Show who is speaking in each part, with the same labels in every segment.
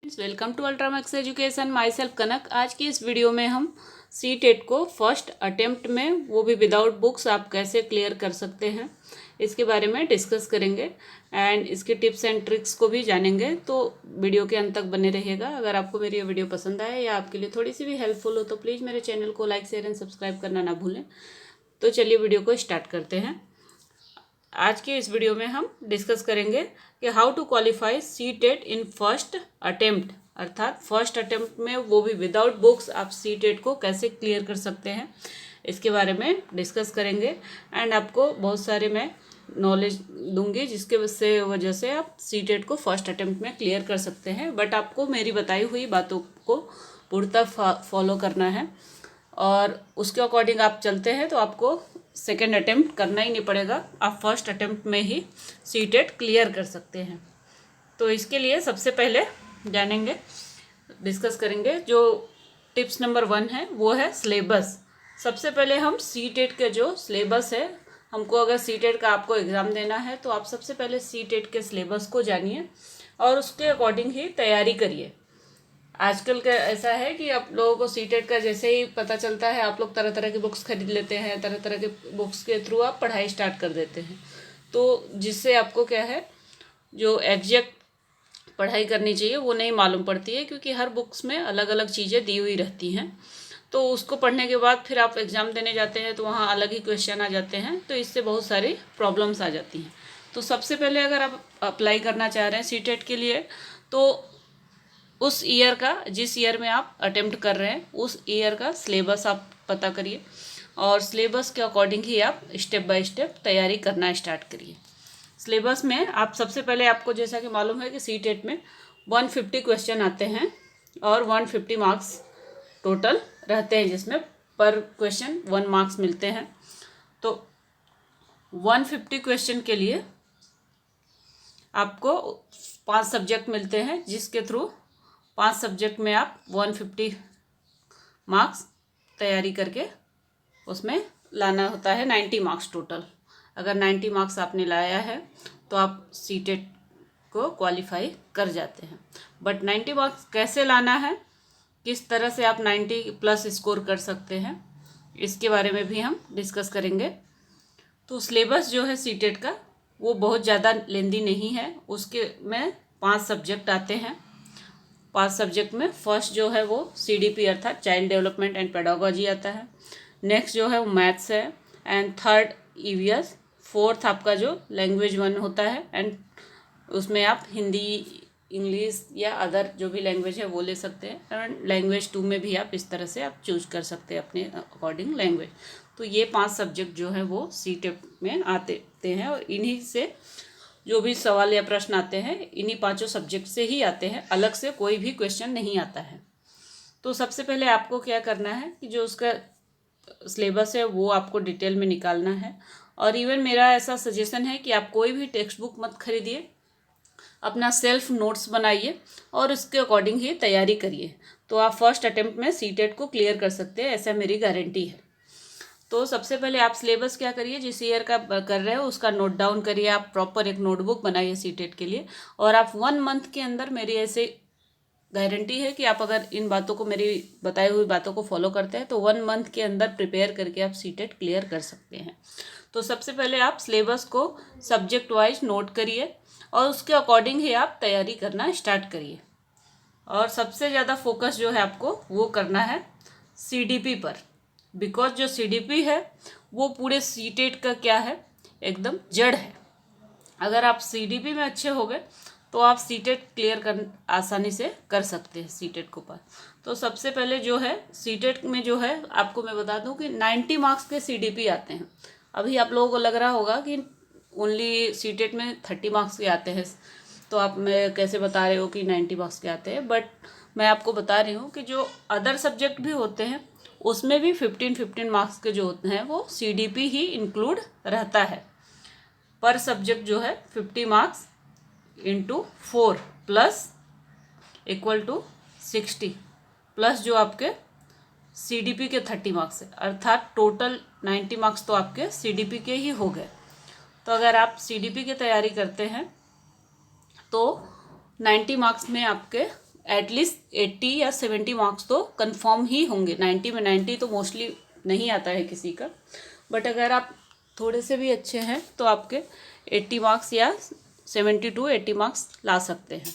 Speaker 1: Welcome to Ultramax education. My self Kanak. आज की इस वीडियो में हम सी टेट को फर्स्ट अटेम्प्ट में, वो भी विदाउट बुक्स, आप कैसे क्लियर कर सकते हैं इसके बारे में डिस्कस करेंगे एंड इसके टिप्स एंड ट्रिक्स को भी जानेंगे। तो वीडियो के अंत तक बने रहिएगा। अगर आपको मेरी ये वीडियो पसंद आए या आपके लिए थोड़ी सी भी हेल्पफुल हो तो प्लीज़ मेरे चैनल को लाइक, शेयर एंड सब्सक्राइब करना ना भूलें। तो चलिए वीडियो को स्टार्ट करते हैं। आज के इस वीडियो में हम डिस्कस करेंगे कि how to qualify C TET in first attempt, अर्थात फर्स्ट अटेम्प्ट में, वो भी विदाउट बुक्स, आप सी टेट को कैसे क्लियर कर सकते हैं इसके बारे में डिस्कस करेंगे। एंड आपको बहुत सारे मैं नॉलेज दूंगी जिसके वजह से आप सी टेट को फर्स्ट अटेम्प्ट में क्लियर कर सकते हैं। बट आपको मेरी बताई हुई बातों को पूर्णतः फॉलो करना है और उसके अकॉर्डिंग आप चलते हैं तो आपको सेकेंड अटेम्प्ट करना ही नहीं पड़ेगा, आप फर्स्ट अटेम्प्ट में ही सी टेट क्लियर कर सकते हैं। तो इसके लिए सबसे पहले जानेंगे, डिस्कस करेंगे, जो टिप्स नंबर 1 है वो है सिलेबस। सबसे पहले हम सी टेट के जो सिलेबस है, हमको अगर सी टेट का आपको एग्ज़ाम देना है तो आप सबसे पहले सी टेट के सिलेबस को जानिए और उसके अकॉर्डिंग ही तैयारी करिए। आजकल का ऐसा है कि आप लोगों को सी टेट का जैसे ही पता चलता है आप लोग तरह तरह की बुक्स खरीद लेते हैं, तरह तरह के बुक्स के थ्रू आप पढ़ाई स्टार्ट कर देते हैं। तो जिससे आपको क्या है, जो एग्जैक्ट पढ़ाई करनी चाहिए वो नहीं मालूम पड़ती है, क्योंकि हर बुक्स में अलग अलग चीज़ें दी हुई रहती हैं। तो उसको पढ़ने के बाद फिर आप एग्ज़ाम देने जाते हैं तो वहाँ अलग ही क्वेश्चन आ जाते हैं, तो इससे बहुत सारी प्रॉब्लम्स आ जाती हैं। तो सबसे पहले अगर आप अप्लाई करना चाह रहे हैं सी टेट के लिए तो उस ईयर का, जिस ईयर में आप अटेम्प्ट कर रहे हैं उस ईयर का सिलेबस आप पता करिए और सिलेबस के अकॉर्डिंग ही आप स्टेप बाय स्टेप तैयारी करना स्टार्ट करिए। सिलेबस में आप सबसे पहले, आपको जैसा कि मालूम है कि सी टेट में 150 क्वेश्चन आते हैं और 150 मार्क्स टोटल रहते हैं, जिसमें पर क्वेश्चन 1 मार्क्स मिलते हैं। तो 150 क्वेश्चन के लिए आपको 5 सब्जेक्ट मिलते हैं, जिसके थ्रू 5 सब्जेक्ट में आप 150 मार्क्स तैयारी करके उसमें लाना होता है 90 मार्क्स टोटल। अगर 90 मार्क्स आपने लाया है तो आप सी टेट को क्वालिफाई कर जाते हैं। बट 90 मार्क्स कैसे लाना है, किस तरह से आप 90 प्लस स्कोर कर सकते हैं, इसके बारे में भी हम डिस्कस करेंगे। तो सिलेबस जो है सी टेट का वो बहुत ज़्यादा लेंदी नहीं है। उसके में 5 सब्जेक्ट आते हैं। 5 सब्जेक्ट में फर्स्ट जो है वो CDP अर्थात चाइल्ड डेवलपमेंट एंड पेडागोजी आता है। नेक्स्ट जो है वो मैथ्स है एंड थर्ड EVS। फोर्थ आपका जो लैंग्वेज 1 होता है एंड उसमें आप हिंदी, इंग्लिश या अदर जो भी लैंग्वेज है वो ले सकते हैं। एंड लैंग्वेज 2 में भी आप इस तरह से आप चूज कर सकते हैं अपने अकॉर्डिंग लैंग्वेज। तो ये 5 सब्जेक्ट जो है वो सी टेट में आते हैं और इन्हीं से जो भी सवाल या प्रश्न आते हैं इन्हीं 5 सब्जेक्ट से ही आते हैं, अलग से कोई भी क्वेश्चन नहीं आता है। तो सबसे पहले आपको क्या करना है कि जो उसका सिलेबस है वो आपको डिटेल में निकालना है। और इवन मेरा ऐसा सजेशन है कि आप कोई भी टेक्स्ट बुक मत खरीदिए, अपना सेल्फ नोट्स बनाइए और उसके अकॉर्डिंग ही तैयारी करिए। तो आप फर्स्ट अटेम्प्ट में सी टेट को क्लियर कर सकते हैं, ऐसा मेरी गारंटी है। तो सबसे पहले आप सिलेबस क्या करिए, जिस ईयर का कर रहे हो उसका नोट डाउन करिए। आप प्रॉपर एक नोटबुक बनाइए सी टेट के लिए और आप 1 मंथ के अंदर, मेरी ऐसे गारंटी है कि आप अगर इन बातों को, मेरी बताई हुई बातों को फॉलो करते हैं तो 1 मंथ के अंदर प्रिपेयर करके आप सी टेट क्लियर कर सकते हैं। तो सबसे पहले आप सिलेबस को सब्जेक्ट वाइज नोट करिए और उसके अकॉर्डिंग ही आप तैयारी करना स्टार्ट करिए। और सबसे ज़्यादा फोकस जो है आपको वो करना है CDP पर, बिकॉज जो CDP है वो पूरे सी टेट का क्या है, एकदम जड़ है। अगर आप CDP में अच्छे हो गए तो आप सी टेट क्लियर कर आसानी से कर सकते हैं सी टेट को पास। तो सबसे पहले जो है सी टेट में जो है, आपको मैं बता दूं कि 90 मार्क्स के CDP आते हैं। अभी आप लोगों को लग रहा होगा कि ओनली सी टेट में 30 मार्क्स के आते हैं, तो आप मैं कैसे बता रहे हो कि 90 मार्क्स के आते हैं। बट मैं आपको बता रही हूँ कि जो अदर सब्जेक्ट भी होते हैं उसमें भी 15 मार्क्स के जो होते हैं वो CDP ही इंक्लूड रहता है। पर सब्जेक्ट जो है 50 marks into 4 plus equal to 60 plus जो आपके CDP के 30 मार्क्स है, अर्थात टोटल 90 मार्क्स तो आपके CDP के ही हो गए। तो अगर आप CDP की तैयारी करते हैं तो 90 मार्क्स में आपके एटलीस्ट 80 या 70 मार्क्स तो कंफर्म ही होंगे। 90 में 90 तो मोस्टली नहीं आता है किसी का, बट अगर आप थोड़े से भी अच्छे हैं तो आपके 80 मार्क्स या 70 to 80 मार्क्स ला सकते हैं।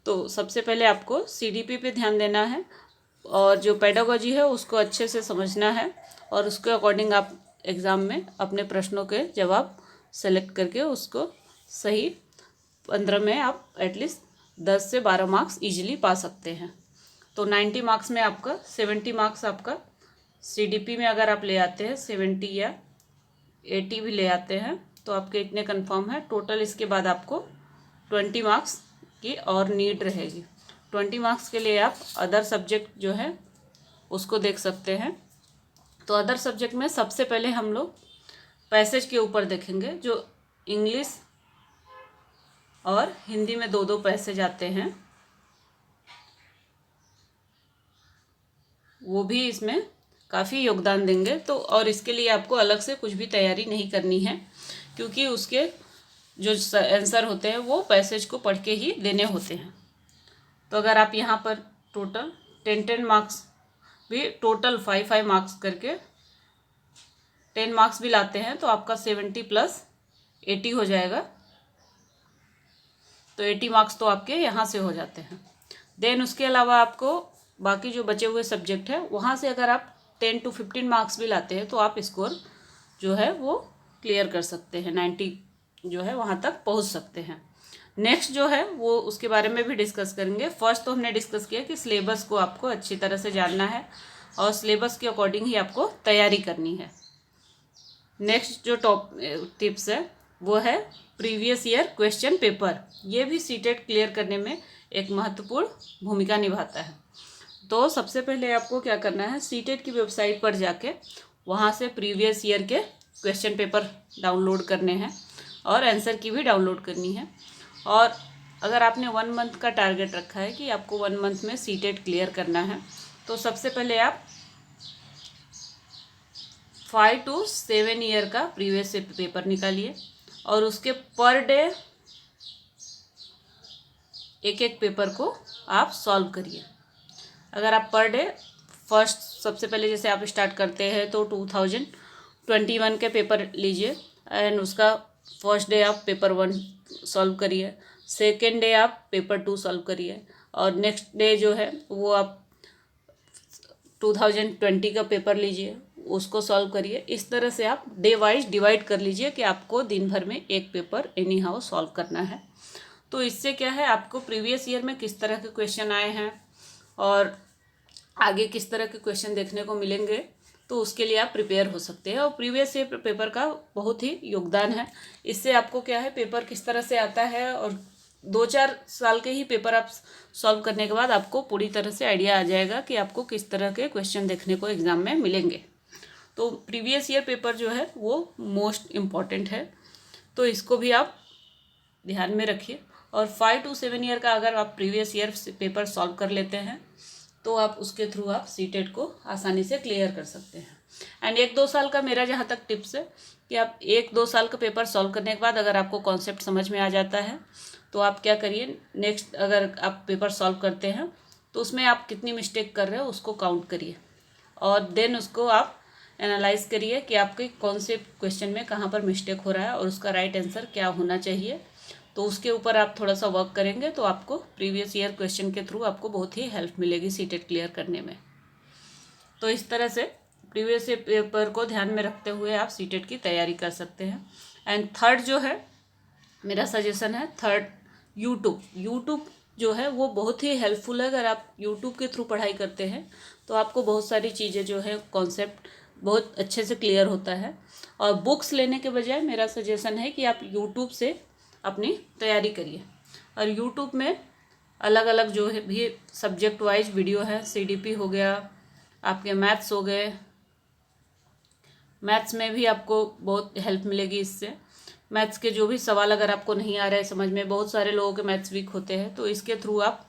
Speaker 1: तो सबसे पहले आपको CDP पे ध्यान देना है और जो पेडागोजी है उसको अच्छे से समझना है और उसके अकॉर्डिंग आप एग्ज़ाम में अपने प्रश्नों के जवाब सेलेक्ट करके उसको सही 15 में आप एटलीस्ट 10 से 12 मार्क्स इजीली पा सकते हैं। तो 90 मार्क्स में आपका 70 मार्क्स आपका CDP में अगर आप ले आते हैं 70 या 80 भी ले आते हैं तो आपके इतने कंफर्म है टोटल। इसके बाद आपको 20 मार्क्स की और नीड रहेगी। 20 मार्क्स के लिए आप अदर सब्जेक्ट जो है उसको देख सकते हैं। तो अदर सब्जेक्ट में सबसे पहले हम लोग पैसेज के ऊपर देखेंगे, जो इंग्लिश और हिंदी में 2-2 पैसेज आते हैं, वो भी इसमें काफ़ी योगदान देंगे। तो और इसके लिए आपको अलग से कुछ भी तैयारी नहीं करनी है, क्योंकि उसके जो आंसर होते हैं वो पैसेज को पढ़ के ही देने होते हैं। तो अगर आप यहाँ पर टोटल 10 मार्क्स भी टोटल 5 मार्क्स करके 10 मार्क्स भी लाते हैं तो आपका 70 + 80 हो जाएगा। तो 80 मार्क्स तो आपके यहाँ से हो जाते हैं। देन उसके अलावा आपको बाकी जो बचे हुए सब्जेक्ट है वहाँ से अगर आप 10 to 15 मार्क्स भी लाते हैं तो आप स्कोर जो है वो क्लियर कर सकते हैं, 90 जो है वहाँ तक पहुँच सकते हैं। नेक्स्ट जो है वो उसके बारे में भी डिस्कस करेंगे। फर्स्ट तो हमने डिस्कस किया कि सिलेबस को आपको अच्छी तरह से जानना है और सिलेबस के अकॉर्डिंग ही आपको तैयारी करनी है। नेक्स्ट जो टॉप टिप्स है वो है प्रीवियस ईयर क्वेश्चन पेपर। ये भी सीटेट क्लियर करने में एक महत्वपूर्ण भूमिका निभाता है। तो सबसे पहले आपको क्या करना है, सीटेट की वेबसाइट पर जाके वहाँ से प्रीवियस ईयर के क्वेश्चन पेपर डाउनलोड करने हैं और आंसर की भी डाउनलोड करनी है। और अगर आपने 1 मंथ का टारगेट रखा है कि आपको 1 मंथ में सीटेट क्लियर करना है, तो सबसे पहले आप 5 to 7 ईयर का प्रीवियस पेपर निकालिए और उसके पर डे एक पेपर को आप सॉल्व करिए। अगर आप पर डे फर्स्ट सबसे पहले जैसे आप स्टार्ट करते हैं तो 2021 के पेपर लीजिए एंड उसका फर्स्ट डे आप पेपर 1 सॉल्व करिए, सेकेंड डे आप पेपर 2 सॉल्व करिए और नेक्स्ट डे जो है वो आप 2020 का पेपर लीजिए, उसको सॉल्व करिए। इस तरह से आप डे वाइज डिवाइड कर लीजिए कि आपको दिन भर में एक पेपर एनी हाउ सॉल्व करना है। तो इससे क्या है, आपको प्रीवियस ईयर में किस तरह के क्वेश्चन आए हैं और आगे किस तरह के क्वेश्चन देखने को मिलेंगे, तो उसके लिए आप प्रिपेयर हो सकते हैं। और प्रीवियस ईयर पेपर का बहुत ही योगदान है। इससे आपको क्या है, पेपर किस तरह से आता है और 2-4 साल के ही पेपर आप सॉल्व करने के बाद आपको पूरी तरह से आइडिया आ जाएगा कि आपको किस तरह के क्वेश्चन देखने को एग्ज़ाम में मिलेंगे। तो प्रीवियस ईयर पेपर जो है वो मोस्ट इम्पॉर्टेंट है, तो इसको भी आप ध्यान में रखिए। और 5 to 7 ईयर का अगर आप प्रीवियस ईयर पेपर सॉल्व कर लेते हैं तो आप उसके थ्रू आप सीटेट को आसानी से क्लियर कर सकते हैं। एंड 1-2 साल का मेरा जहाँ तक टिप्स है कि आप 1-2 साल का पेपर सॉल्व करने के बाद अगर आपको कॉन्सेप्ट समझ में आ जाता है तो आप क्या करिए, नेक्स्ट अगर आप पेपर सॉल्व करते हैं तो उसमें आप कितनी मिस्टेक कर रहे हो उसको काउंट करिए और देन उसको आप एनालाइज करिए कि आपके कौन से क्वेश्चन में कहाँ पर मिस्टेक हो रहा है और उसका राइट आंसर क्या होना चाहिए। तो उसके ऊपर आप थोड़ा सा वर्क करेंगे तो आपको प्रीवियस ईयर क्वेश्चन के थ्रू आपको बहुत ही हेल्प मिलेगी सीटेट क्लियर करने में। तो इस तरह से प्रीवियस ईयर पेपर को ध्यान में रखते हुए आप सीटेट की तैयारी कर सकते हैं। एंड थर्ड जो है मेरा सजेशन है, थर्ड यूट्यूब जो है वो बहुत ही हेल्पफुल है। अगर आप यूट्यूब के थ्रू पढ़ाई करते हैं तो आपको बहुत सारी चीज़ें जो है कॉन्सेप्ट बहुत अच्छे से क्लियर होता है। और बुक्स लेने के बजाय मेरा सजेशन है कि आप यूट्यूब से अपनी तैयारी करिए। और यूट्यूब में अलग अलग जो है भी सब्जेक्ट वाइज वीडियो है, CDP हो गया, आपके मैथ्स हो गए, मैथ्स में भी आपको बहुत हेल्प मिलेगी इससे। मैथ्स के जो भी सवाल अगर आपको नहीं आ रहा है समझ में, बहुत सारे लोगों के मैथ्स वीक होते हैं, तो इसके थ्रू आप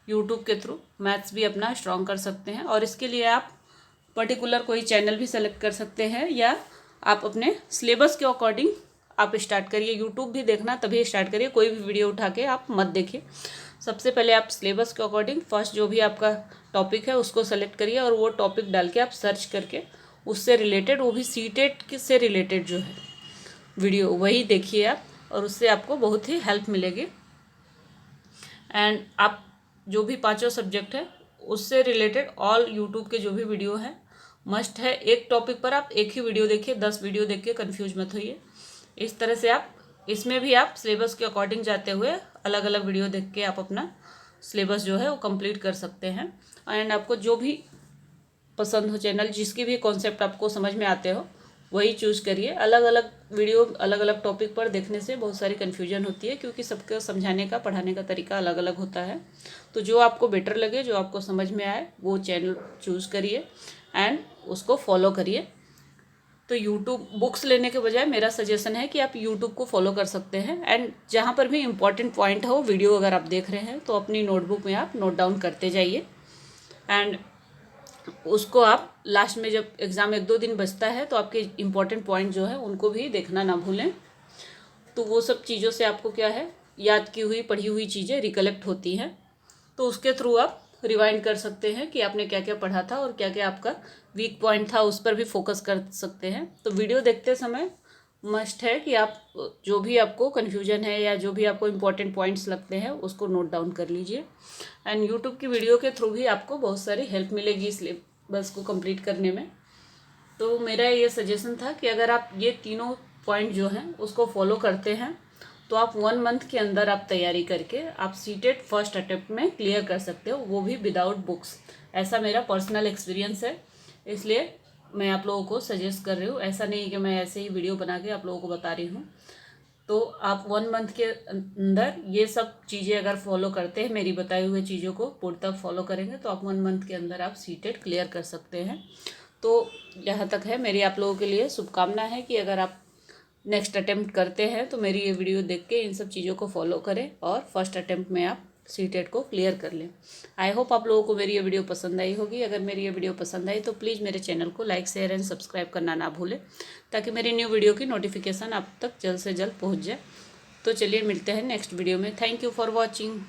Speaker 1: यूट्यूब के थ्रू मैथ्स भी अपना स्ट्रॉन्ग कर सकते हैं। और इसके लिए आप पर्टिकुलर कोई चैनल भी सेलेक्ट कर सकते हैं या आप अपने सिलेबस के अकॉर्डिंग आप स्टार्ट करिए। यूट्यूब भी देखना तभी स्टार्ट करिए, कोई भी वीडियो उठा के आप मत देखिए। सबसे पहले आप सिलेबस के अकॉर्डिंग फर्स्ट जो भी आपका टॉपिक है उसको सेलेक्ट करिए और वो टॉपिक डाल के आप सर्च करके उससे रिलेटेड, वो भी सीटेट से रिलेटेड जो है वीडियो वही देखिए आप, और उससे आपको बहुत ही हेल्प मिलेगी। एंड आप जो भी पांचों सब्जेक्ट है उससे रिलेटेड ऑल यूट्यूब के जो भी वीडियो हैं मस्ट है। एक टॉपिक पर आप एक ही वीडियो देखिए, 10 वीडियो देख के कन्फ्यूज मत होइए। इस तरह से आप इसमें भी आप सिलेबस के अकॉर्डिंग जाते हुए अलग अलग वीडियो देख के आप अपना सिलेबस जो है वो कंप्लीट कर सकते हैं। एंड आपको जो भी पसंद हो चैनल, जिसकी भी कॉन्सेप्ट आपको समझ में आते हो वही चूज़ करिए। अलग अलग वीडियो अलग अलग टॉपिक पर देखने से बहुत सारी कन्फ्यूजन होती है, क्योंकि सबका समझाने का पढ़ाने का तरीका अलग अलग होता है। तो जो आपको बेटर लगे, जो आपको समझ में आए वो चैनल चूज़ करिए एंड उसको फॉलो करिए। तो यूट्यूब बुक्स लेने के बजाय मेरा सजेशन है कि आप यूट्यूब को फॉलो कर सकते हैं। एंड जहाँ पर भी इम्पॉर्टेंट पॉइंट हो वीडियो अगर आप देख रहे हैं तो अपनी नोटबुक में आप नोट डाउन करते जाइए। एंड उसको आप लास्ट में जब एग्ज़ाम 1-2 दिन बचता है तो आपके इम्पॉर्टेंट पॉइंट जो है उनको भी देखना ना भूलें। तो वो सब चीज़ों से आपको क्या है, याद की हुई पढ़ी हुई चीज़ें रिकलेक्ट होती हैं। तो उसके थ्रू आप रिवाइंड कर सकते हैं कि आपने क्या क्या पढ़ा था और क्या क्या आपका वीक पॉइंट था, उस पर भी फोकस कर सकते हैं। तो वीडियो देखते समय मस्ट है कि आप जो भी आपको कन्फ्यूजन है या जो भी आपको इम्पोर्टेंट पॉइंट्स लगते हैं उसको नोट डाउन कर लीजिए। एंड यूट्यूब की वीडियो के थ्रू भी आपको बहुत सारी हेल्प मिलेगी सिलेबस को कंप्लीट करने में। तो मेरा ये सजेशन था कि अगर आप ये तीनों पॉइंट जो हैं उसको फॉलो करते हैं तो आप 1 मंथ के अंदर आप तैयारी करके आप सीटेट फर्स्ट अटेम्प्ट में क्लियर कर सकते हो, वो भी विदाउट बुक्स। ऐसा मेरा पर्सनल एक्सपीरियंस है, इसलिए मैं आप लोगों को सजेस्ट कर रही हूँ। ऐसा नहीं कि मैं ऐसे ही वीडियो बना के आप लोगों को बता रही हूँ। तो आप 1 मंथ के अंदर ये सब चीज़ें अगर फॉलो करते हैं, मेरी बताई हुई चीज़ों को पूर्णतः फॉलो करेंगे तो आप 1 मंथ के अंदर आप सीटेट क्लियर कर सकते हैं। तो यहाँ तक है, मेरी आप लोगों के लिए शुभकामना है कि अगर आप नेक्स्ट अटेम्प्ट करते हैं तो मेरी ये वीडियो देख के इन सब चीज़ों को फॉलो करें और फर्स्ट अटेम्प्ट में आप सीटेट को क्लियर कर लें। आई होप आप लोगों को मेरी ये वीडियो पसंद आई होगी। अगर मेरी ये वीडियो पसंद आई तो प्लीज़ मेरे चैनल को लाइक शेयर एंड सब्सक्राइब करना ना भूलें, ताकि मेरी न्यू वीडियो की नोटिफिकेशन आप तक जल्द से जल्द पहुँच जाए। तो चलिए मिलते हैं नेक्स्ट वीडियो में। Thank you for watching.